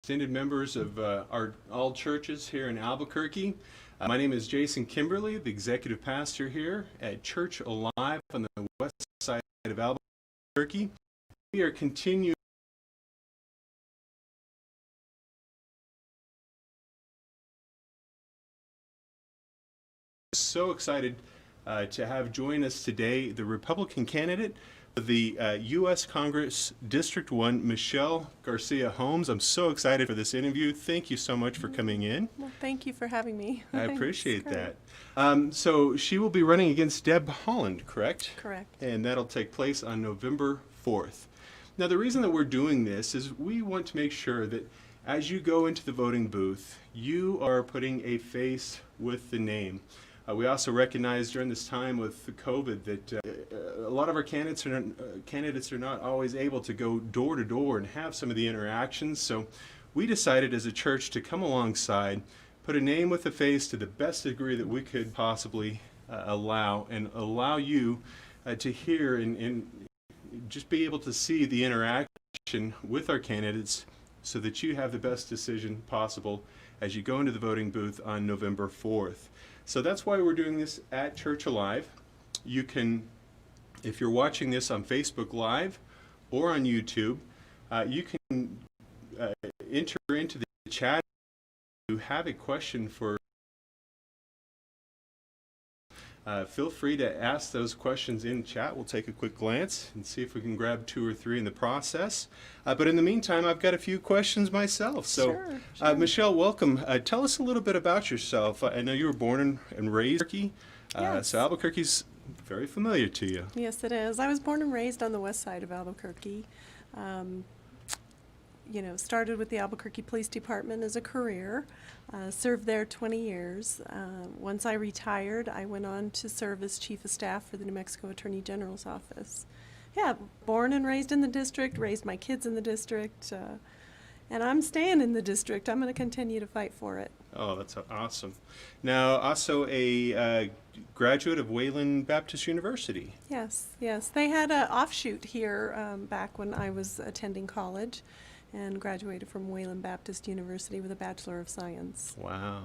extended members of our all churches here in Albuquerque. My name is Jason Kimberly, the executive pastor here at Church Alive on the west side of Albuquerque. We are continuing so excited to have join us today the Republican candidate for the U.S. Congress District 1, Michelle Garcia Holmes. I'm so excited for this interview. Thank you so much for coming in. Well, thank you for having me. I appreciate that. So she will be running against Deb Haaland, correct? Correct. And that'll take place on November 4th. Now, the reason that we're doing this is we want to make sure that as you go into the voting booth, you are putting a face with the name. We also recognize during this time with COVID that a lot of our candidates are not always able to go door to door and have some of the interactions. So we decided as a church to come alongside, put a name with a face to the best degree that we could possibly allow you to hear and just be able to see the interaction with our candidates so that you have the best decision possible as you go into the voting booth on November 4th. So that's why we're doing this at Church Alive. You can, if you're watching this on Facebook Live or on YouTube, you can enter into the chat if you have a question for. Feel free to ask those questions in chat. We'll take a quick glance and see if we can grab 2 or 3 in the process. But in the meantime, I've got a few questions myself. So, Sure. Michelle, welcome. Tell us a little bit about yourself. I know you were born and raised in Albuquerque, Yes. so Albuquerque's very familiar to you. Yes, it is. I was born and raised on the west side of Albuquerque. Started with the Albuquerque Police Department as a career, served there 20 years. Once I retired, I went on to serve as Chief of Staff for the New Mexico Attorney General's office. Yeah, born and raised in the district, raised my kids in the district, and I'm staying in the district. I'm going to continue to fight for it. Oh, that's awesome. Now, also a graduate of Wayland Baptist University. Yes. They had an offshoot here back when I was attending college, and graduated from Wayland Baptist University with a Bachelor of Science. Wow.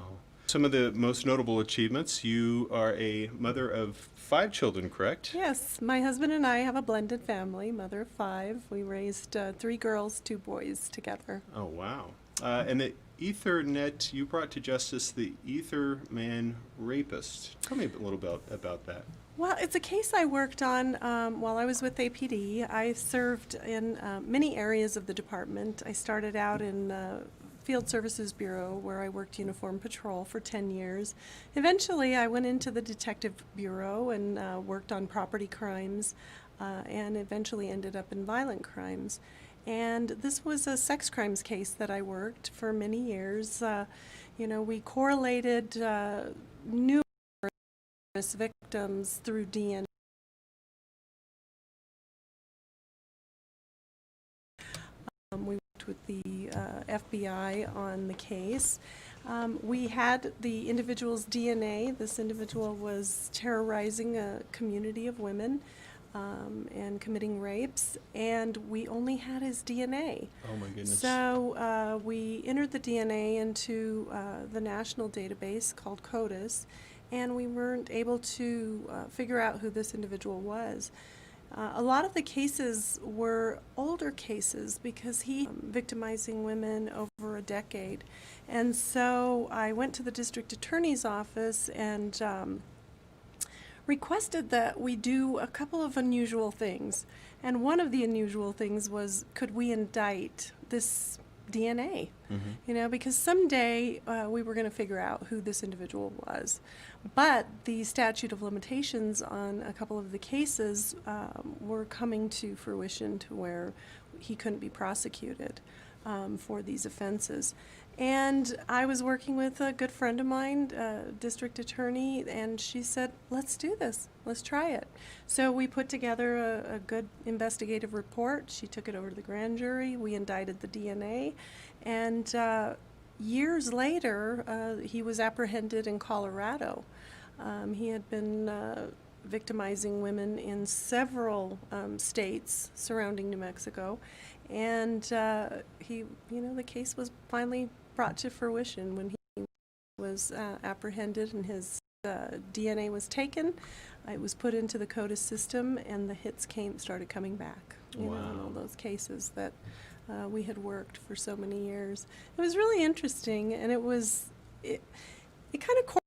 Some of the most notable achievements, you are a mother of 5 children, correct? Yes, my husband and I have a blended family, mother of 5. We raised 3 girls, 2 boys together. Oh, wow. And the Ethernet, you brought to justice the Ether Man rapist. Tell me a little bit about that. Well, it's a case I worked on while I was with APD. I served in many areas of the department. I started out in Field Services Bureau, where I worked uniform patrol for 10 years. Eventually, I went into the Detective Bureau and worked on property crimes, and eventually ended up in violent crimes. And this was a sex crimes case that I worked for many years. We correlated numerous victims through DNA. We worked with the FBI on the case. We had the individual's DNA. This individual was terrorizing a community of women and committing rapes, and we only had his DNA. Oh my goodness. So we entered the DNA into the national database called CODIS, and we weren't able to figure out who this individual was. A lot of the cases were older cases because he victimizing women over a decade. And so I went to the district attorney's office and requested that we do a couple of unusual things. And one of the unusual things was, could we indict this DNA? Because someday we were going to figure out who this individual was. But the statute of limitations on a couple of the cases were coming to fruition to where he couldn't be prosecuted for these offenses. And I was working with a good friend of mine, district attorney, and she said, let's do this. Let's try it. So we put together a good investigative report. She took it over to the grand jury. We indicted the DNA. And years later, he was apprehended in Colorado. He had been victimizing women in several states surrounding New Mexico. And the case was finally brought to fruition when he was apprehended and his DNA was taken. It was put into the CODIS system, and the hits started coming back. In all those cases that we had worked for so many years. It was really interesting, and it kind of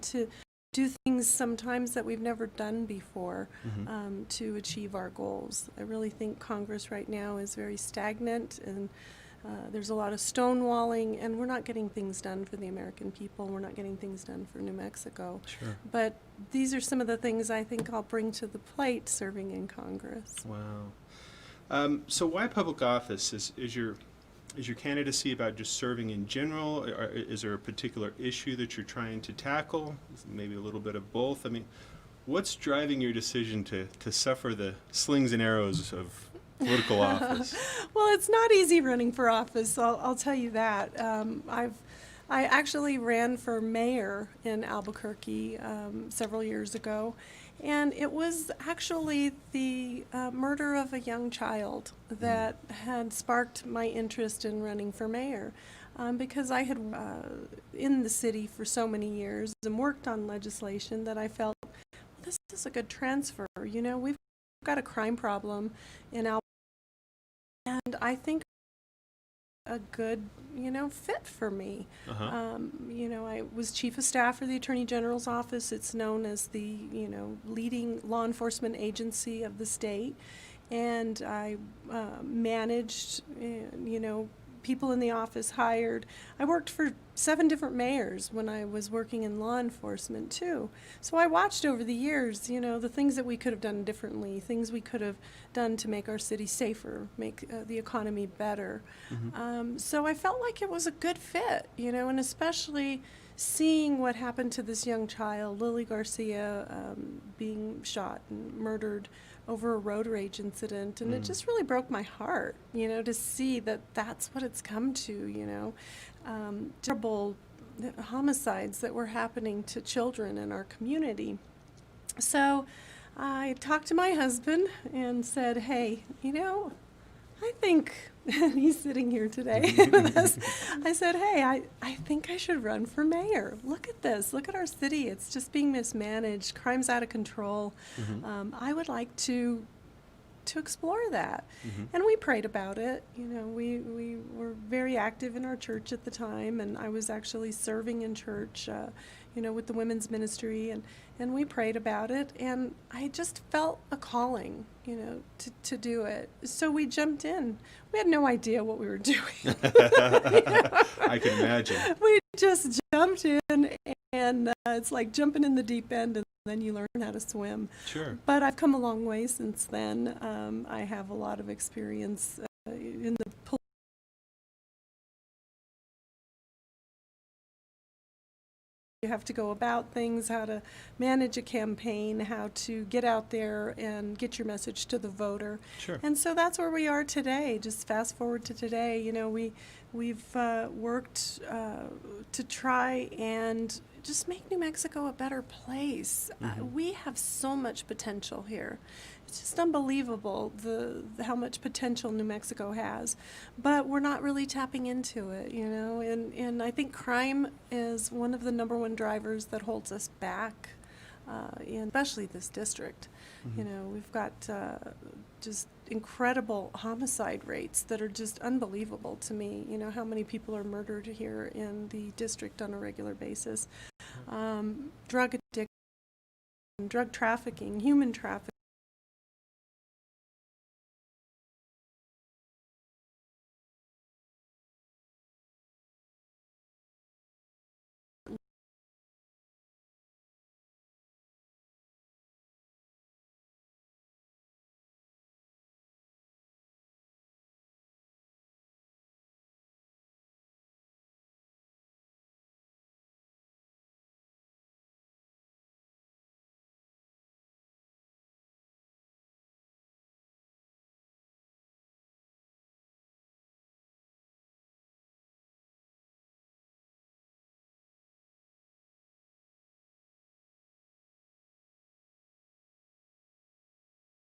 to do things sometimes that we've never done before to achieve our goals. I really think Congress right now is very stagnant, and there's a lot of stonewalling, and we're not getting things done for the American people. We're not getting things done for New Mexico. Sure. But these are some of the things I think I'll bring to the plate serving in Congress. Wow. So why public office? Is your candidacy about just serving in general? Or is there a particular issue that you're trying to tackle? Maybe a little bit of both? I mean, what's driving your decision to suffer the slings and arrows of political office? Well, it's not easy running for office, I'll tell you that. I actually ran for mayor in Albuquerque several years ago, and it was actually the murder of a young child that had sparked my interest in running for mayor. Because I had in the city for so many years and worked on legislation that I felt, well, this is a good transfer. We've got a crime problem in Albuquerque, and I think a good, fit for me. I was chief of staff for the Attorney General's office. It's known as the, leading law enforcement agency of the state. And I managed, people in the office hired. I worked for 7 different mayors when I was working in law enforcement too. So I watched over the years, the things that we could have done differently, things we could have done to make our city safer, make the economy better. So I felt like it was a good fit, and especially seeing what happened to this young child, Lily Garcia, being shot and murdered over a road rage incident, and it just really broke my heart, to see that that's what it's come to, terrible homicides that were happening to children in our community. So I talked to my husband and said, hey, I think, and he's sitting here today with us, I said, hey, I think I should run for mayor. Look at this. Look at our city. It's just being mismanaged. Crime's out of control. I would like to explore that. And we prayed about it. We were very active in our church at the time, and I was actually serving in church, with the women's ministry, and we prayed about it, and I just felt a calling, to do it. So we jumped in. We had no idea what we were doing. I can imagine. We just jumped in, and it's like jumping in the deep end, and then you learn how to swim. Sure. But I've come a long way since then. I have a lot of experience in the you have to go about things, how to manage a campaign, how to get out there and get your message to the voter. Sure. And so that's where we are today. Just fast forward to today, we've worked to try and just make New Mexico a better place. We have so much potential here. It's just unbelievable how much potential New Mexico has, but we're not really tapping into it, and I think crime is one of the #1 drivers that holds us back, especially this district. We've got just incredible homicide rates that are just unbelievable to me. How many people are murdered here in the district on a regular basis. Drug addiction, drug trafficking, human trafficking.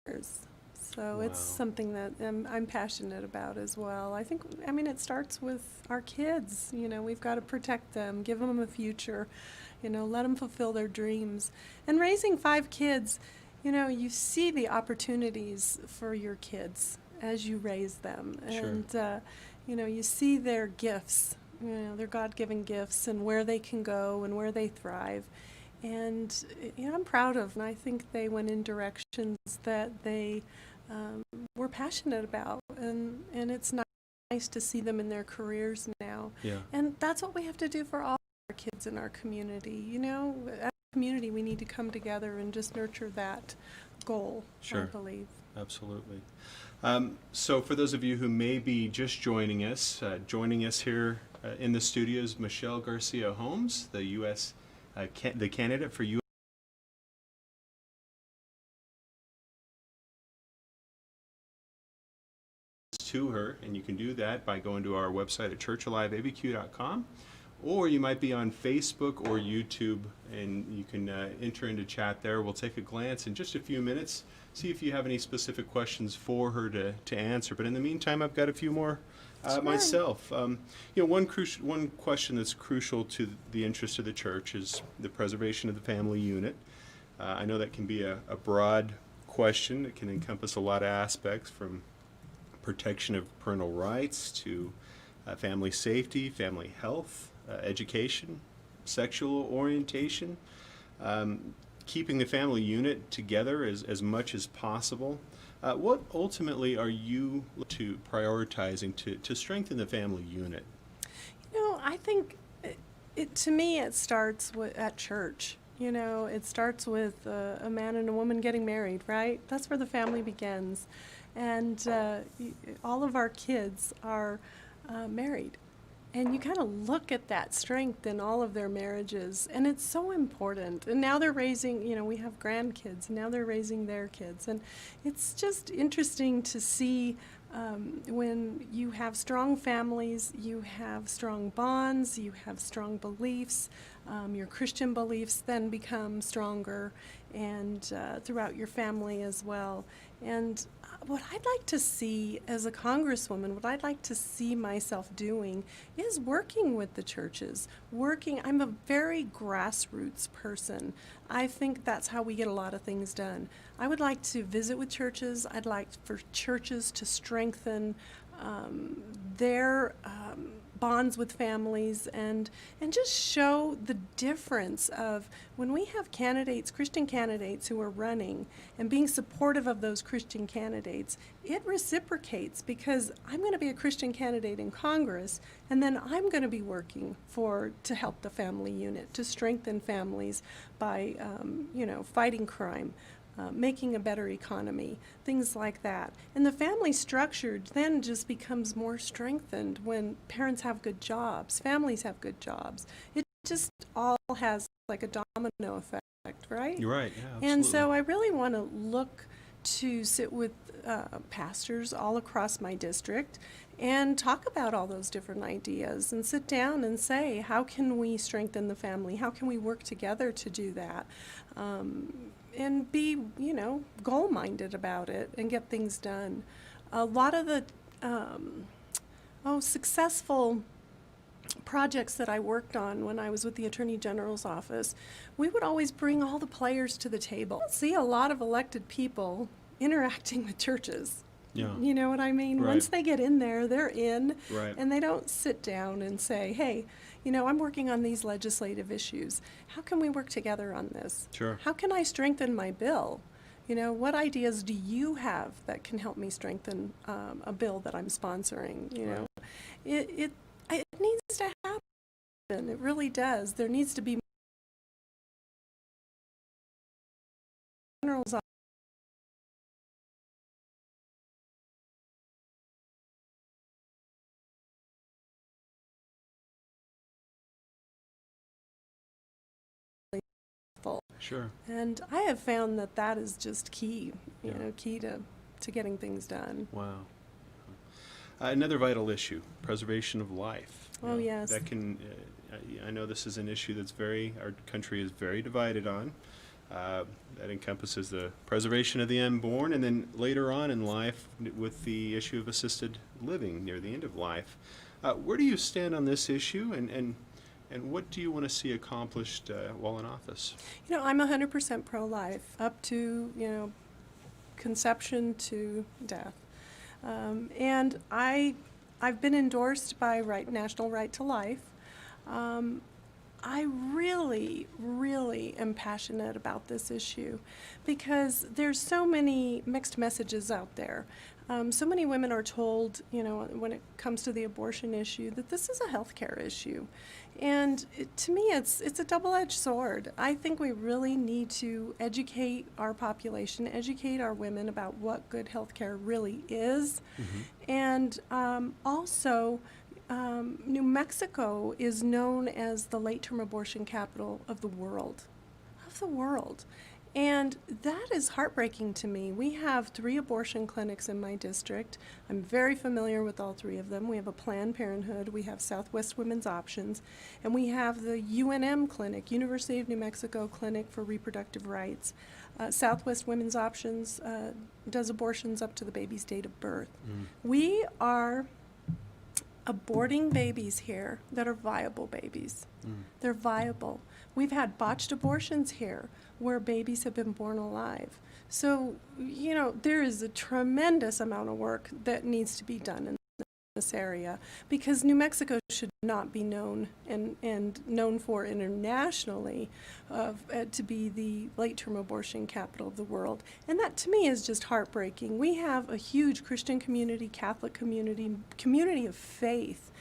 So it's Wow. something that I'm passionate about as well. I mean, it starts with our kids. We've got to protect them, give them a future, let them fulfill their dreams. And raising 5 kids, you see the opportunities for your kids as you raise them. Sure. And, you see their gifts, their God-given gifts and where they can go and where they thrive. And, I'm proud of, and I think they went in directions that they were passionate about, and it's nice to see them in their careers now. Yeah. And that's what we have to do for all our kids in our community. As a community, we need to come together and just nurture that goal, Sure. I believe. Absolutely. So for those of you who may be just joining us here in the studio is Michelle Garcia Holmes, the U.S. The candidate for U.S. to her, and you can do that by going to our website at churchaliveabq.com, or you might be on Facebook or YouTube, and you can enter into chat there. We'll take a glance in just a few minutes, see if you have any specific questions for her to answer. But in the meantime, I've got a few more Sure. myself. One question that's crucial to the interest of the church is the preservation of the family unit. I know that can be a broad question. It can encompass a lot of aspects, from protection of parental rights to family safety, family health, education, sexual orientation, keeping the family unit together as much as possible. What ultimately are you prioritizing to strengthen the family unit? I think to me it starts at church. It starts with a man and a woman getting married, right? That's where the family begins. And all of our kids are married. And you kind of look at that strength in all of their marriages, and it's so important. And now they're raising, we have grandkids, and now they're raising their kids. And it's just interesting to see when you have strong families, you have strong bonds, you have strong beliefs, your Christian beliefs then become stronger, and throughout your family as well. And what I'd like to see as a congresswoman, what I'd like to see myself doing is working with the churches. I'm a very grassroots person. I think that's how we get a lot of things done. I would like to visit with churches. I'd like for churches to strengthen their bonds with families, and just show the difference of when we have candidates, Christian candidates, who are running and being supportive of those Christian candidates. It reciprocates, because I'm going to be a Christian candidate in Congress, and then I'm going to be working to help the family unit, to strengthen families by fighting crime, making a better economy, things like that. And the family structure then just becomes more strengthened when parents have good jobs, families have good jobs. It just all has like a domino effect, right? You're right, yeah, absolutely. And so I really want to look to sit with pastors all across my district and talk about all those different ideas, and sit down and say, how can we strengthen the family? How can we work together to do that? And be, goal-minded about it and get things done. A lot of the successful projects that I worked on when I was with the Attorney General's office, we would always bring all the players to the table. I see a lot of elected people interacting with churches. Yeah. You know what I mean? Right. Once they get in there, they're in. Right. And they don't sit down and say, hey, I'm working on these legislative issues. How can we work together on this? Sure. How can I strengthen my bill? What ideas do you have that can help me strengthen a bill that I'm sponsoring? Right. It needs to happen. It really does. There needs to be generals full. Sure. And I have found that is just key, key to getting things done. Wow. Another vital issue, preservation of life. Oh, yes. That can, I know this is an issue our country is very divided on. That encompasses the preservation of the unborn, and then later on in life with the issue of assisted living near the end of life. Where do you stand on this issue, and what do you want to see accomplished while in office? You know, I'm 100% pro-life, up to, you know, conception to death. And I've been endorsed by National Right to Life. I really, really am passionate about this issue because there's so many mixed messages out there. So many women are told, you know, when it comes to the abortion issue, that this is a healthcare issue. And to me, it's a double-edged sword. I think we really need to educate our population, educate our women about what good healthcare really is. Mm-hmm. And also, New Mexico is known as the late-term abortion capital of the world. Of the world. And that is heartbreaking to me. We have 3 abortion clinics in my district. I'm very familiar with all 3 of them. We have a Planned Parenthood, we have Southwest Women's Options, and we have the UNM clinic, University of New Mexico Clinic for Reproductive Rights. Southwest Women's Options does abortions up to the baby's date of birth. Mm. We are aborting babies here that are viable babies. Mm. They're viable. We've had botched abortions here where babies have been born alive. So, you know, there is a tremendous amount of work that needs to be done in this area because New Mexico should not be known and known for internationally to be the late-term abortion capital of the world. And that to me is just heartbreaking. We have a huge Christian community, Catholic community of faith.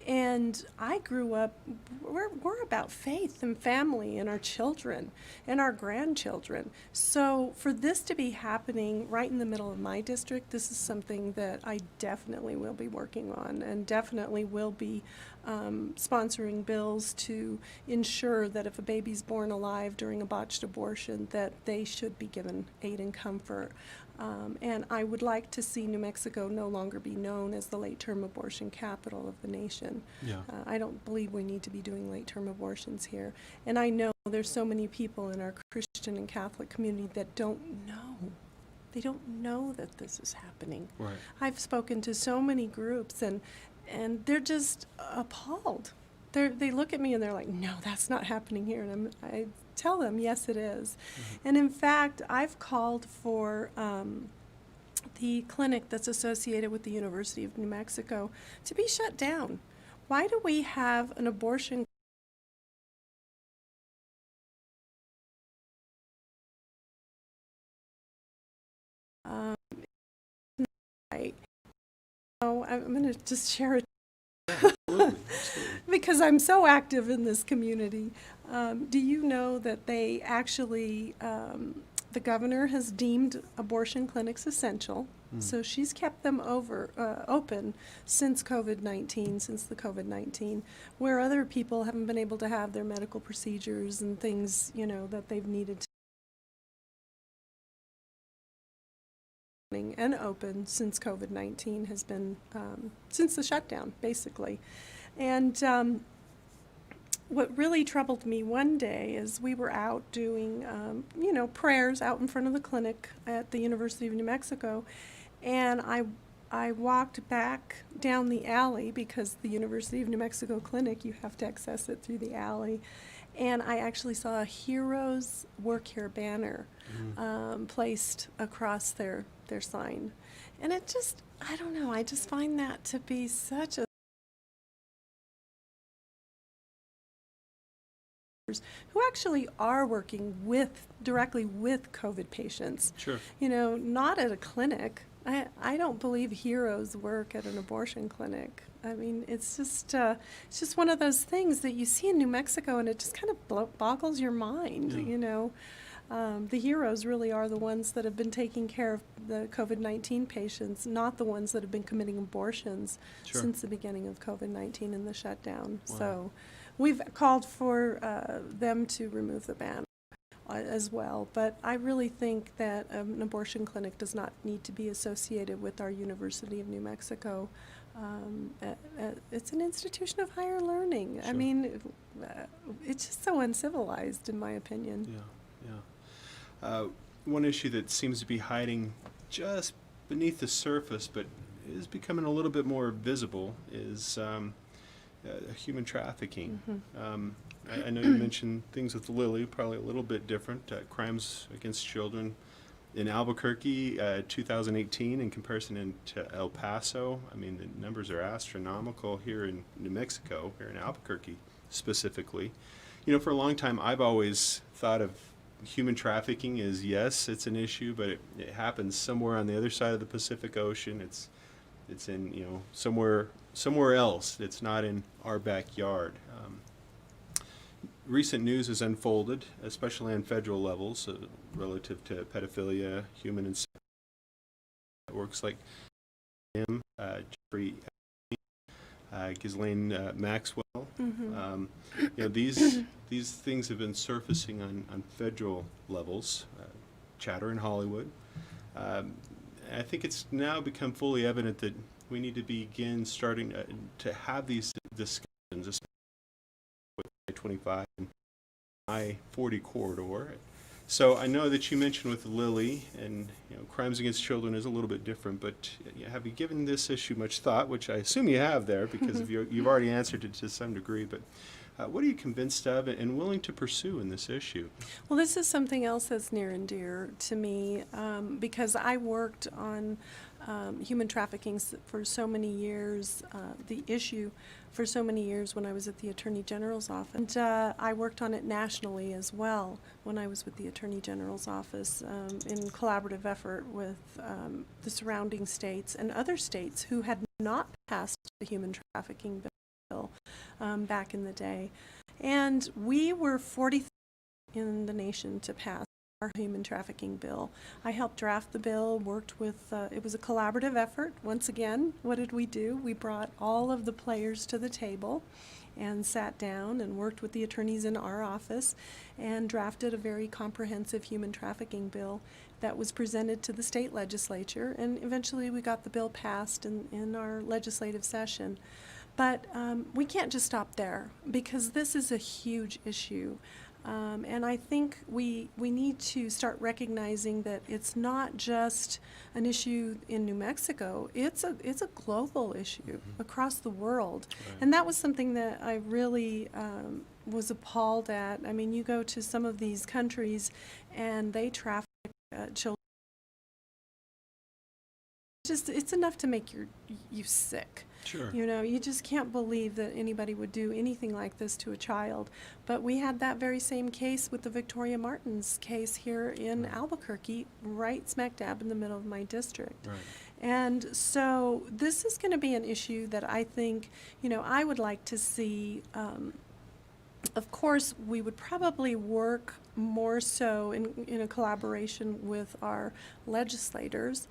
And I grew up, we're about faith and family and our children and our grandchildren. So for this to be happening right in the middle of my district, this is something that I definitely will be working on and definitely will be sponsoring bills to ensure that if a baby's born alive during a botched abortion, that they should be given aid and comfort. And I would like to see New Mexico no longer be known as the late-term abortion capital of the nation. Yeah. I don't believe we need to be doing late-term abortions here. And I know there's so many people in our Christian and Catholic community that don't know. They don't know that this is happening. Right. I've spoken to so many groups, and they're just appalled. They look at me and they're like, no, that's not happening here. And I tell them, yes, it is. Mm-hmm. And in fact, I've called for the clinic that's associated with the University of New Mexico to be shut down. Why do we have an abortion I'm going to just share it because I'm so active in this community. Do you know that they actually, the governor has deemed abortion clinics essential, so she's kept them open since COVID-19, since the COVID-19, where other people haven't been able to have their medical procedures and things, you know, that they've needed to. And open since COVID-19 has been, since the shutdown, basically. And what really troubled me one day is we were out doing, you know, prayers out in front of the clinic at the University of New Mexico, and I walked back down the alley because the University of New Mexico clinic, you have to access it through the alley. And I actually saw a Heroes Work Here banner placed across their sign. And it just, I don't know, I just find that to be such a who actually are working directly with COVID patients. Sure. You know, not at a clinic. I don't believe heroes work at an abortion clinic. I mean, it's just one of those things that you see in New Mexico, and it just kind of boggles your mind. Yeah. You know, the heroes really are the ones that have been taking care of the COVID-19 patients, not the ones that have been committing abortions since the beginning of COVID-19 and the shutdown. Wow. So, we've called for them to remove the ban as well, but I really think that an abortion clinic does not need to be associated with our University of New Mexico. It's an institution of higher learning. Sure. I mean, it's just so uncivilized, in my opinion. Yeah, yeah. One issue that seems to be hiding just beneath the surface, but is becoming a little bit more visible, is human trafficking. I know you mentioned things with Lily, probably a little bit different. Crimes against children in Albuquerque, 2018, in comparison to El Paso. I mean, the numbers are astronomical here in New Mexico, here in Albuquerque specifically. You know, for a long time, I've always thought of human trafficking as, yes, it's an issue, but it happens somewhere on the other side of the Pacific Ocean. It's in, you know, somewhere else. It's not in our backyard. Recent news has unfolded, especially on federal levels, relative to pedophilia, human and sex networks like him, Jeffrey, Ghislaine Maxwell. You know, these things have been surfacing on federal levels, chatter in Hollywood. I think it's now become fully evident that we need to begin starting to have these discussions, especially with I-25 and I-40 corridor. So I know that you mentioned with Lily, and you know, crimes against children is a little bit different, but have you given this issue much thought, which I assume you have there because of you've already answered it to some degree, but what are you convinced of and willing to pursue in this issue? Well, this is something else that's near and dear to me because I worked on human trafficking for so many years, the issue for so many years when I was at the Attorney General's office. And I worked on it nationally as well when I was with the Attorney General's office in collaborative effort with the surrounding states and other states who had not passed the human trafficking bill back in the day. And we were 43rd in the nation to pass our human trafficking bill. I helped draft the bill, worked with, it was a collaborative effort. Once again, what did we do? We brought all of the players to the table and sat down and worked with the attorneys in our office and drafted a very comprehensive human trafficking bill that was presented to the state legislature, and eventually we got the bill passed in our legislative session. But we can't just stop there because this is a huge issue. And I think we need to start recognizing that it's not just an issue in New Mexico. It's a global issue across the world. Right. And that was something that I really was appalled at. I mean, you go to some of these countries and they traffic children. It's enough to make you sick. Sure. You know, you just can't believe that anybody would do anything like this to a child. But we had that very same case with the Victoria Martins case here in Albuquerque, right smack dab in the middle of my district. Right. And so this is going to be an issue that I think, you know, I would like to see. Of course, we would probably work more so in a collaboration with our legislators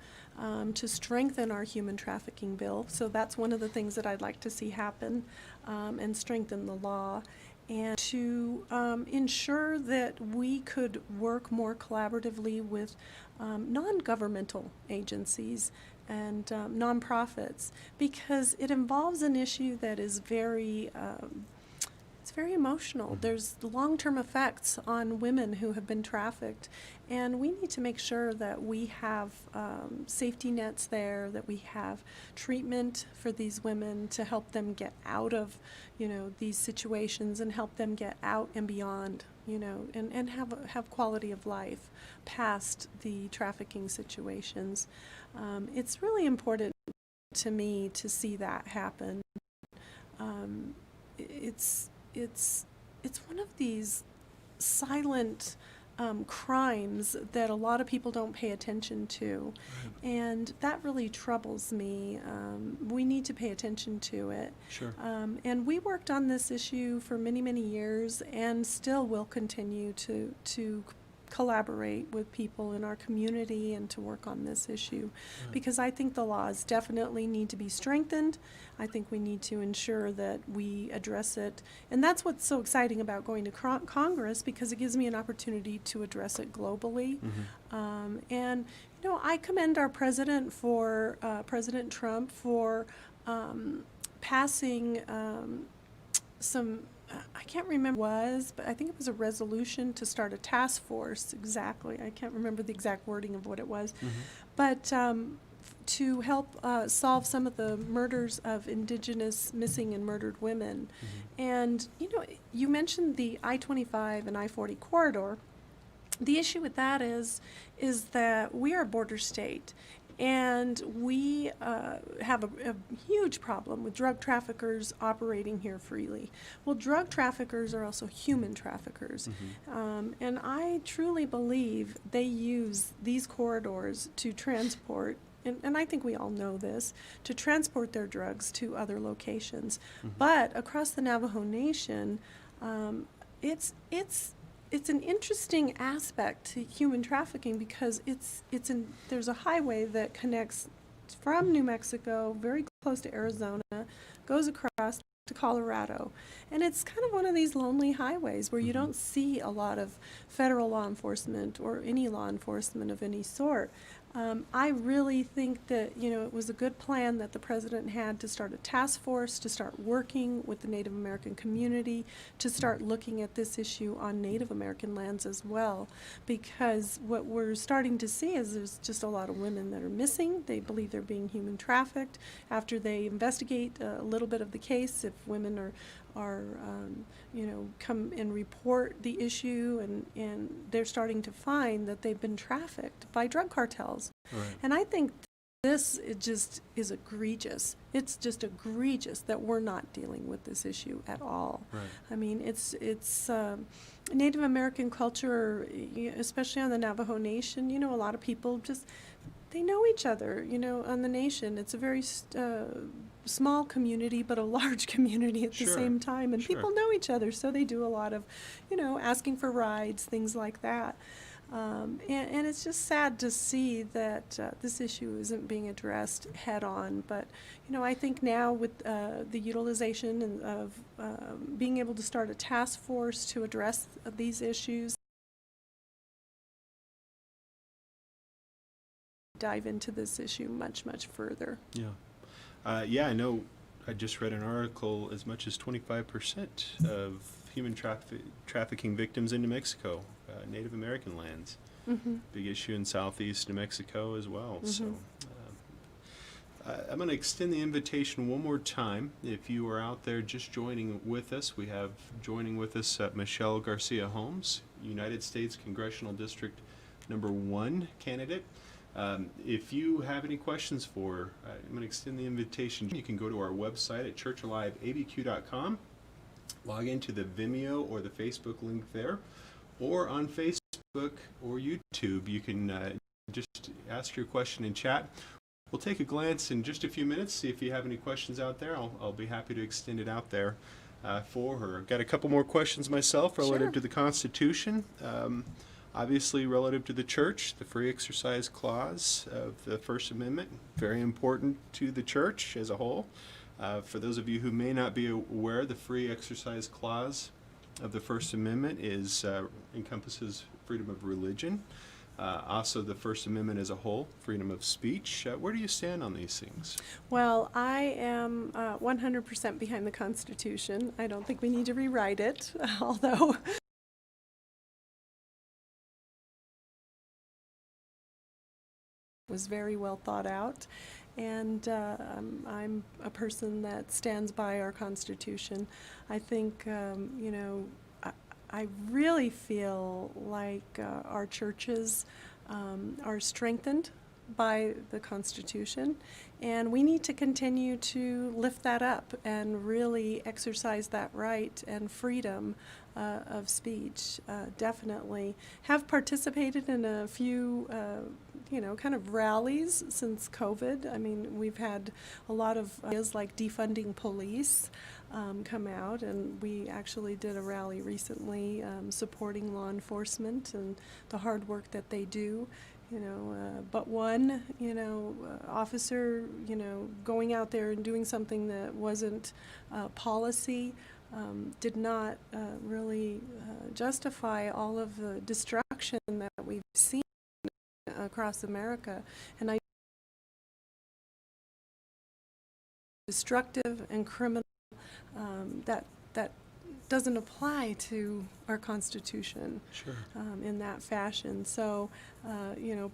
to strengthen our human trafficking bill. So that's one of the things that I'd like to see happen, and strengthen the law, and to ensure that we could work more collaboratively with non-governmental agencies and nonprofits, because it involves an issue that is very it's very emotional. There's long-term effects on women who have been trafficked, and we need to make sure that we have safety nets there, that we have treatment for these women to help them get out of, you know, these situations and help them get out and beyond, you know, and have quality of life past the trafficking situations. It's really important to me to see that happen. It's one of these silent crimes that a lot of people don't pay attention to, and that really troubles me. We need to pay attention to it. Sure. And we worked on this issue for many, many years, and still will continue to collaborate with people in our community and to work on this issue, because I think the laws definitely need to be strengthened. I think we need to ensure that we address it, and that's what's so exciting about going to Congress, because it gives me an opportunity to address it globally. And you know, I commend our president for President Trump for passing some I can't remember what it was, but I think it was a resolution to start a task force. Exactly. I can't remember the exact wording of what it was. But to help solve some of the murders of indigenous missing and murdered women. And, you know, you mentioned the I-25 and I-40 corridor. The issue with that is that we are a border state, and we have a huge problem with drug traffickers operating here freely. Well, drug traffickers are also human traffickers, and I truly believe they use these corridors to transport, and I think we all know this, to transport their drugs to other locations. But across the Navajo Nation, it's an interesting aspect to human trafficking because there's a highway that connects from New Mexico, very close to Arizona, goes across to Colorado. And it's kind of one of these lonely highways where you don't see a lot of federal law enforcement or any law enforcement of any sort. I really think that, you know, it was a good plan that the president had to start a task force, to start working with the Native American community, to start looking at this issue on Native American lands as well. Because what we're starting to see is there's just a lot of women that are missing. They believe they're being human trafficked. After they investigate a little bit of the case, if women are you know, come and report the issue, and they're starting to find that they've been trafficked by drug cartels. Right. And I think this just is egregious. It's just egregious that we're not dealing with this issue at all. Right. I mean, it's Native American culture, especially on the Navajo Nation, you know, a lot of people just, they know each other, you know, on the nation. It's a very small community, but a large community at the same time. And people know each other, so they do a lot of, you know, asking for rides, things like that. And it's just sad to see that this issue isn't being addressed head on. But, you know, I think now with the utilization of being able to start a task force to address these issues, dive into this issue much, much further. Yeah, I know. I just read an article, as much as 25% of human trafficking victims in New Mexico, Native American lands. Big issue in southeast New Mexico as well. So I'm going to extend the invitation one more time. If you are out there just joining with us, we have joining with us Michelle Garcia Holmes, United States Congressional District number 1 candidate. If you have any questions for her, I'm going to extend the invitation. You can go to our website at churchaliveabq.com, log into the Vimeo or the Facebook link there, or on Facebook or YouTube. You can just ask your question in chat. We'll take a glance in just a few minutes, see if you have any questions out there. I'll be happy to extend it out there for her. I've got a couple more questions myself relative to the Constitution. Obviously, relative to the church, the free exercise clause of the First Amendment, very important to the church as a whole. For those of you who may not be aware, the free exercise clause of the First Amendment encompasses freedom of religion. Also, the First Amendment as a whole, freedom of speech. Where do you stand on these things? Well, I am 100% behind the Constitution. I don't think we need to rewrite it, although was very well thought out, and I'm a person that stands by our Constitution. I think, you know, I really feel like our churches are strengthened by the Constitution, and we need to continue to lift that up and really exercise that right and freedom of speech. Definitely have participated in a few you know, kind of rallies since COVID. I mean, we've had a lot of ideas like defunding police come out, and we actually did a rally recently supporting law enforcement and the hard work that they do. You know, but one, you know, officer, you know, going out there and doing something that wasn't policy did not really justify all of the destruction that we've seen across America. And I destructive and criminal that doesn't apply to our Constitution Sure. in that fashion. So,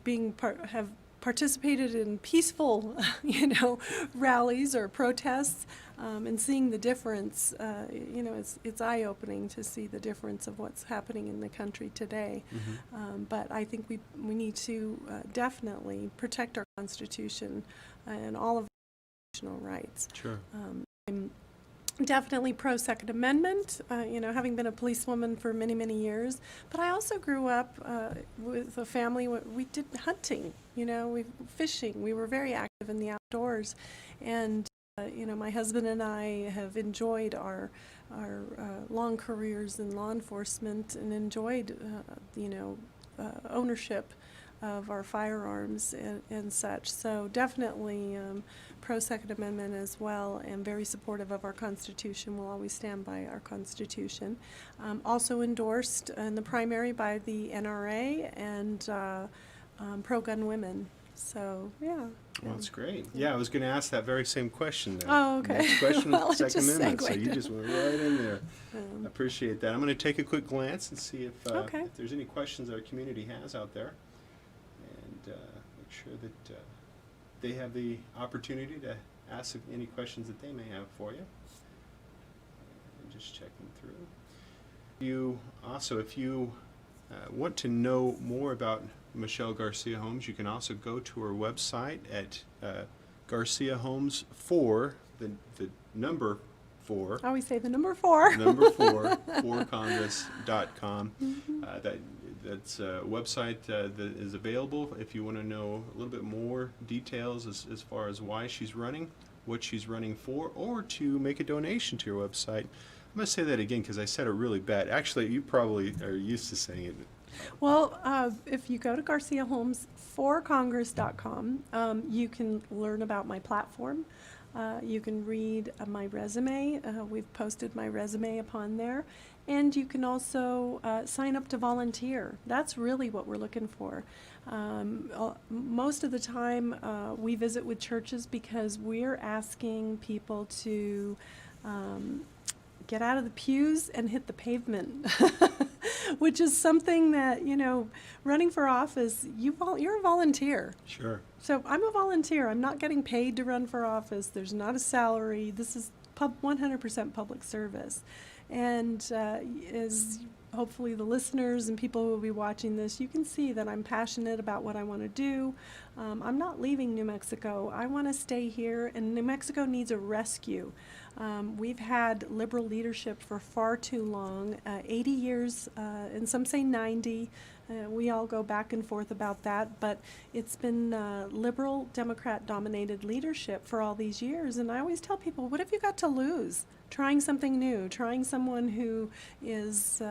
being have participated in peaceful, rallies or protests, and seeing the difference, it's eye-opening to see the difference of what's happening in the country today. But I think we need to definitely protect our Constitution and all of our constitutional rights. Sure. I'm definitely pro-Second Amendment, having been a policewoman for many, many years. But I also grew up with a family. We did hunting, fishing. We were very active in the outdoors. And, my husband and I have enjoyed our long careers in law enforcement and enjoyed, ownership of our firearms and such. So definitely pro-Second Amendment as well, and very supportive of our Constitution. We'll always stand by our Constitution. Also endorsed in the primary by the NRA and pro-gun women. So, yeah. Well, that's great. Yeah, I was going to ask that very same question then. Oh, okay. Next question Well, was the it Second just Amendment, so segued. you just went right in there. I appreciate that. I'm going to take a quick glance and see if there's any questions our community has out there, and make sure that they have the opportunity to ask any questions that they may have for you. And just checking through. If you want to know more about Michelle Garcia Holmes, you can also go to her website at Garcia Holmes 4, the number 4. I always say the number 4. Number 4, 4congress.com. That's a website that is available if you want to know a little bit more details as far as why she's running, what she's running for, or to make a donation to your website. I'm going to say that again because I said it really bad. Actually, you probably are used to saying it. Well, if you go to GarciaHolmes4Congress.com, you can learn about my platform. You can read my resume. We've posted my resume upon there. And you can also sign up to volunteer. That's really what we're looking for. Most of the time, we visit with churches because we're asking people to get out of the pews and hit the pavement, which is something that, running for office, you're a volunteer. Sure. So I'm a volunteer. I'm not getting paid to run for office. There's not a salary. This is 100% public service. And as hopefully the listeners and people who will be watching this, you can see that I'm passionate about what I want to do. I'm not leaving New Mexico. I want to stay here, and New Mexico needs a rescue. We've had liberal leadership for far too long, 80 years, and some say 90. We all go back and forth about that, but it's been liberal, Democrat-dominated leadership for all these years. And I always tell people, what have you got to lose? Trying something new, trying someone who is,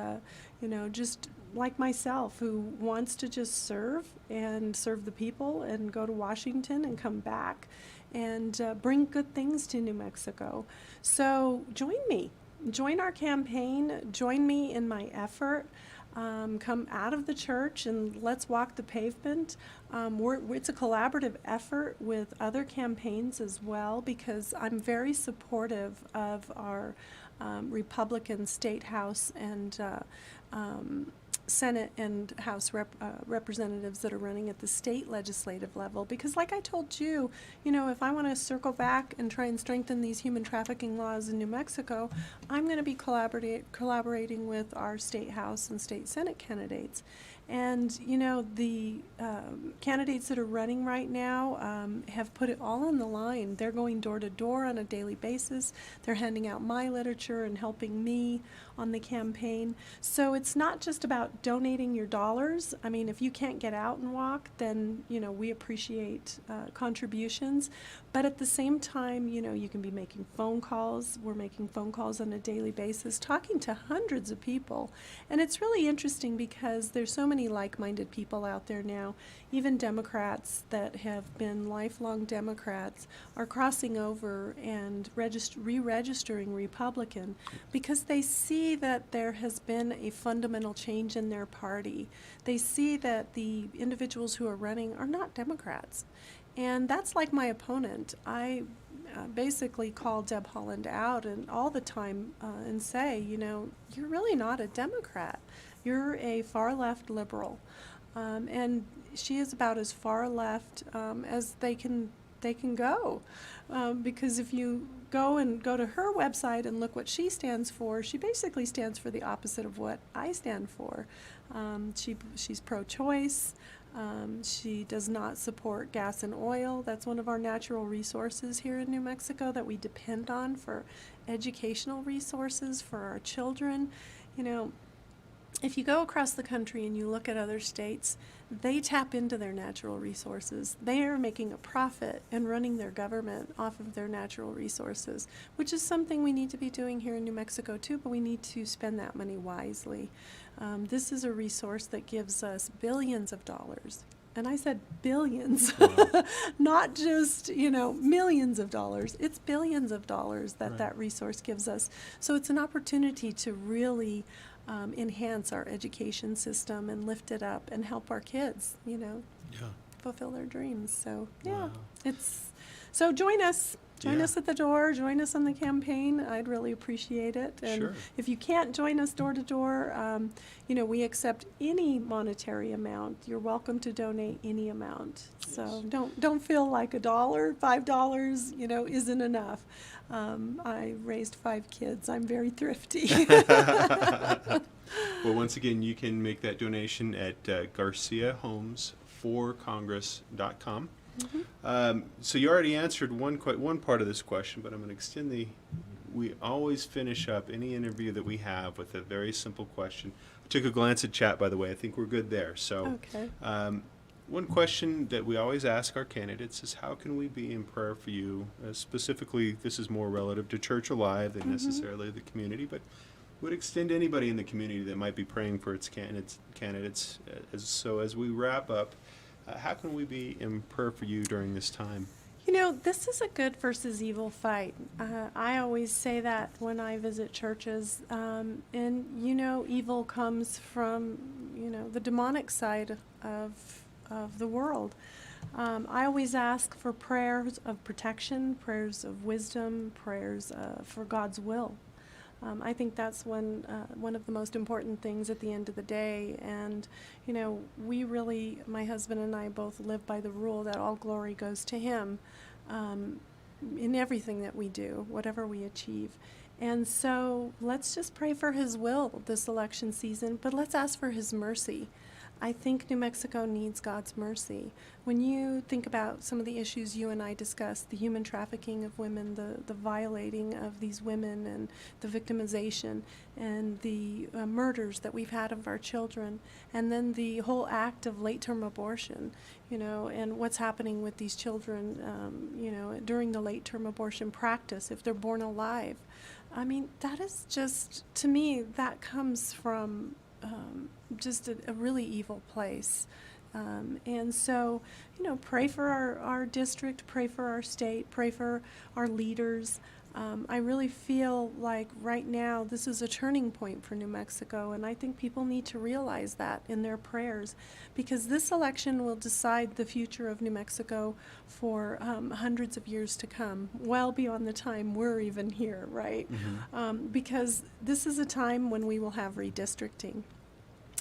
just like myself, who wants to just serve the people and go to Washington and come back and bring good things to New Mexico. So join me. Join our campaign. Join me in my effort. Come out of the church and let's walk the pavement. It's a collaborative effort with other campaigns as well, because I'm very supportive of our Republican state house and Senate and House representatives that are running at the state legislative level. Because like I told you, if I want to circle back and try and strengthen these human trafficking laws in New Mexico, I'm going to be collaborating with our state House and state Senate candidates. And, the candidates that are running right now have put it all on the line. They're going door to door on a daily basis. They're handing out my literature and helping me on the campaign. So it's not just about donating your dollars. I mean, if you can't get out and walk, then, we appreciate contributions. But at the same time, you can be making phone calls. We're making phone calls on a daily basis, talking to hundreds of people. And it's really interesting because there's so many like-minded people out there now. Even Democrats that have been lifelong Democrats are crossing over and re-registering Republican because they see that there has been a fundamental change in their party. They see that the individuals who are running are not Democrats. And that's like my opponent. I basically call Deb Haaland out and all the time and say, you're really not a Democrat. You're a far left liberal. And she is about as far left as they can go. Because if you go to her website and look what she stands for, she basically stands for the opposite of what I stand for. She's pro-choice. She does not support gas and oil. That's one of our natural resources here in New Mexico that we depend on for educational resources for our children. If you go across the country and you look at other states, they tap into their natural resources. They are making a profit and running their government off of their natural resources, which is something we need to be doing here in New Mexico too, but we need to spend that money wisely. This is a resource that gives us billions of dollars. And I said billions, Wow. not just, millions of dollars. It's billions of dollars that Right. that resource gives us. So it's an opportunity to really enhance our education system and lift it up and help our kids, Yeah. fulfill their dreams. So, yeah, Wow. so join us. Join Yeah. us at the door. Join us on the campaign. I'd really appreciate it. And Sure. if you can't join us door to door, we accept any monetary amount. You're welcome to donate any amount. So don't feel like $1, $5, isn't enough. I raised 5 kids. I'm very thrifty. Well, once again, you can make that donation at GarciaHolmes4Congress.com. So you already answered one part of this question, but I'm going to extend we always finish up any interview that we have with a very simple question. I took a glance at chat, by the way. I think we're good there. So Okay. one question that we always ask our candidates is, how can we be in prayer for you? Specifically, this is more relative to Church Alive than necessarily the community, but would extend to anybody in the community that might be praying for its candidates. So as we wrap up, how can we be in prayer for you during this time? This is a good versus evil fight. I always say that when I visit churches. And, evil comes from, the demonic side of the world. I always ask for prayers of protection, prayers of wisdom, prayers for God's will. I think that's one of the most important things at the end of the day. And, we really, my husband and I both live by the rule that all glory goes to Him in everything that we do, whatever we achieve. And so let's just pray for His will this election season, but let's ask for His mercy. I think New Mexico needs God's mercy. When you think about some of the issues you and I discussed, the human trafficking of women, the violating of these women, and the victimization, and the murders that we've had of our children, and then the whole act of late-term abortion, and what's happening with these children, during the late-term abortion practice, if they're born alive. I mean, that is just, to me, that comes from just a really evil place. And so, pray for our district, pray for our state, pray for our leaders. I really feel like right now this is a turning point for New Mexico, and I think people need to realize that in their prayers, because this election will decide the future of New Mexico for hundreds of years to come, well beyond the time we're even here, right? Because this is a time when we will have redistricting.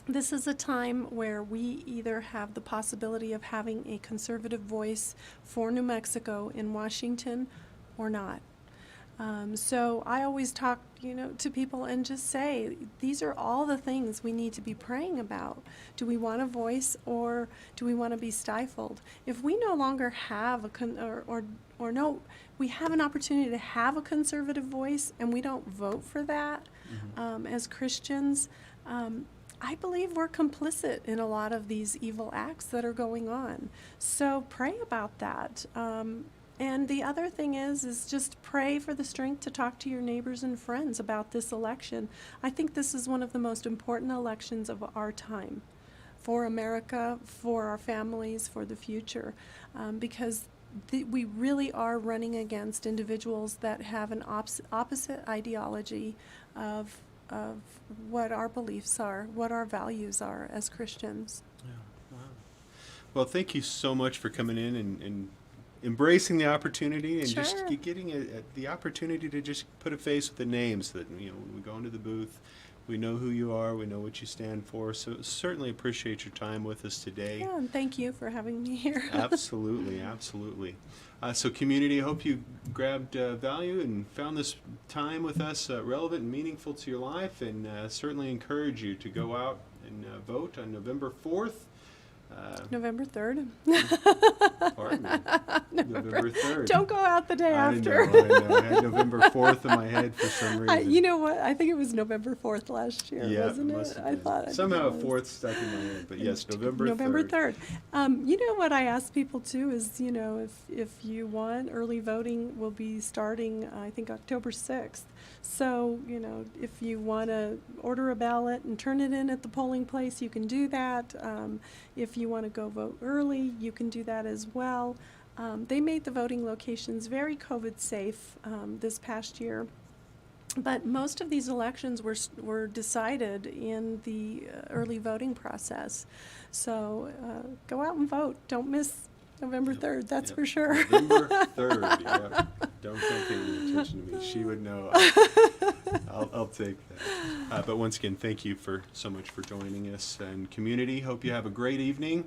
This is a time where we either have the possibility of having a conservative voice for New Mexico in Washington or not. So I always talk, to people and just say, these are all the things we need to be praying about. Do we want a voice, or do we want to be stifled? If we no longer have we have an opportunity to have a conservative voice and we don't vote for that as Christians, I believe we're complicit in a lot of these evil acts that are going on. So pray about that. And the other thing is just pray for the strength to talk to your neighbors and friends about this election. I think this is one of the most important elections of our time for America, for our families, for the future, because we really are running against individuals that have an opposite ideology of what our beliefs are, what our values are as Christians. Yeah. Wow. Well, thank you so much for coming in and embracing the opportunity and just Sure. getting the opportunity to just put a face with the names, so that when we go into the booth, we know who you are, we know what you stand for. So certainly appreciate your time with us today. Yeah, and thank you for having me here. Absolutely, absolutely. So community, I hope you grabbed value and found this time with us relevant and meaningful to your life, and certainly encourage you to go out and vote on November 4th. November 3rd. Pardon me. November 3rd. Don't go out the day I after. know. I had November 4th in my head for some reason. You know what? I think it was November 4th last year, Yeah, wasn't must it? have I been. thought Somehow it was. 4th stuck in my head, but yes, November 3rd. November 3rd. You know what I ask people too is, if you want, early voting will be starting, I think, October 6th. So, if you want to order a ballot and turn it in at the polling place, you can do that. If you want to go vote early, you can do that as well. They made the voting locations very COVID safe this past year. But most of these elections were decided in the early voting process. So go out and vote. Don't miss November 3rd, that's for sure. November 3rd, yeah. Don't pay any attention to me. She would know. I'll take that. But once again, thank you so much for joining us. And community, hope you have a great evening.